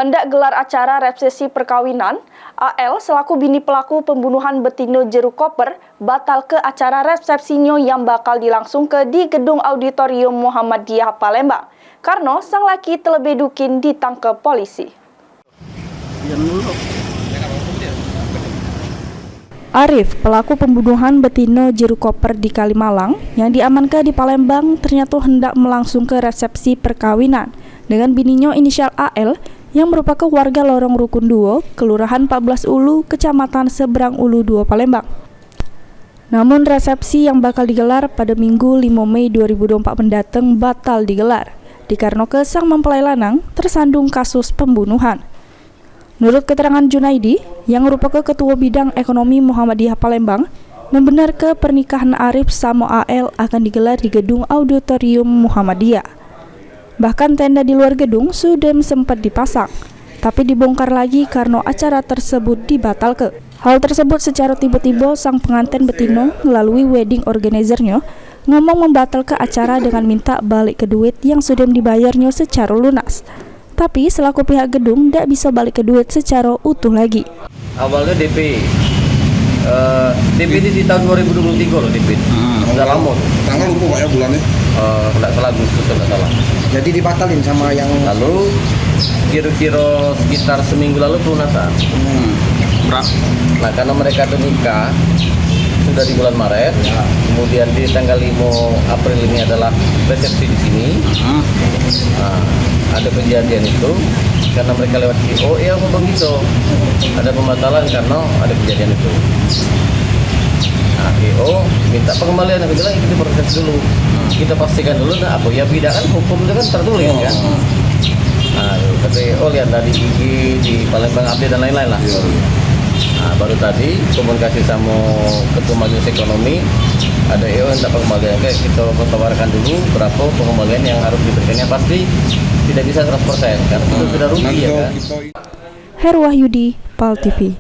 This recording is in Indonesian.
hendak gelar acara resepsi perkawinan, AL selaku bini pelaku pembunuhan Betino Jeruk Koper batal ke acara resepsinya yang bakal dilangsungkan di Gedung Auditorium Muhammadiyah Palembang karena sang laki terlebih dukin ditangkap polisi. Arif, pelaku pembunuhan Betino Jeruk Koper di Kalimalang yang diamankan di Palembang ternyata hendak melangsungkan resepsi perkawinan dengan bininya inisial AL yang merupakan warga lorong Rukun 2, Kelurahan 14 Ulu, Kecamatan Seberang Ulu 2, Palembang. Namun resepsi yang bakal digelar pada Minggu 5 Mei 2024 mendatang batal digelar, dikarenakan sang mempelai lanang tersandung kasus pembunuhan. Menurut keterangan Junaidi, yang merupakan Ketua Bidang Ekonomi Muhammadiyah Palembang, membenarkan pernikahan Arif sama AL akan digelar di Gedung Auditorium Muhammadiyah. Bahkan tenda di luar gedung sudah sempat dipasang, tapi dibongkar lagi karena acara tersebut dibatalkan. Hal tersebut secara tiba-tiba sang pengantin Betino melalui wedding organizer-nya ngomong membatalkan acara dengan minta balik ke duit yang sudah dibayarnya secara lunas. Tapi selaku pihak gedung tidak bisa balik ke duit secara utuh lagi. Awalnya DP ini di tahun 2023 loh DP. Udah lama. Tanggal lupa Pak ya bulannya? Enggak salah Agustus enggak salah. Jadi dibatalin sama yang lalu kira-kira sekitar seminggu lalu pelunasan. Nah karena mereka ada nikah sudah di bulan Maret, kemudian di tanggal 5 April ini adalah resepsi di sini. Nah, ada kejadian itu karena mereka lewat IO, ya ngomong gitu. Ada pembatalan karena ada kejadian itu. Nah, IO minta pengembalian, aku bilang kita proses dulu. Kita pastikan dulu, nah apa ya beda kan hukum itu kan tertulis kan. Nah, kata IO lihat dari IG di Palembang Update dan lain-lain lah. Nah, baru tadi komunikasi sama Ketua Majelis Ekonomi, ada EO yang dapat pengembalian. Oke, kita tawarkan dulu berapa pengembalian yang harus diberikannya, pasti tidak bisa 100% karena itu sudah rugi ya kan. Herwahyudi, PAL TV.